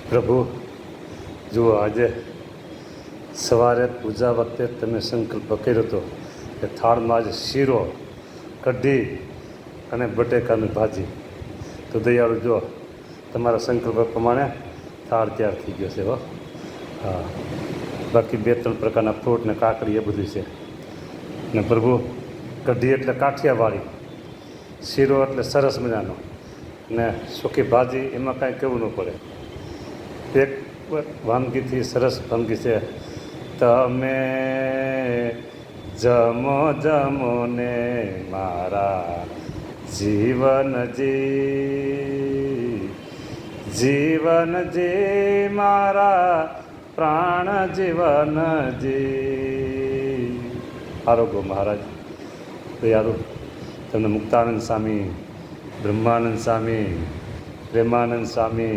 પ્રભુ, જુઓ આજે સવારે પૂજા વખતે તમે સંકલ્પ કર્યો હતો કે થાળમાં આજે શીરો, કઢી અને બટેકાની ભાજી. તો દયાળુ જો તમારા સંકલ્પ પ્રમાણે થાળ તૈયાર થઈ ગયો છે. હો હા, બાકી 2-3 પ્રકારના ફ્રૂટ ને કાકડી એ બધું છે. ને પ્રભુ, કઢી એટલે કાઠિયાવાડી, શીરો એટલે સરસ મજાનો, ને સૂકી ભાજી એમાં કાંઈ કહેવું ન પડે. એક વાનગીથી સરસ વાનગી છે. તમે જમો જમો ને મારા જીવનજી મારા પ્રાણ જીવનજી. આરોગ્ય મહારાજ દયાળુ, તમને મુક્તાનંદ સ્વામી, બ્રહ્માનંદ સ્વામી, પ્રેમાનંદ સ્વામી,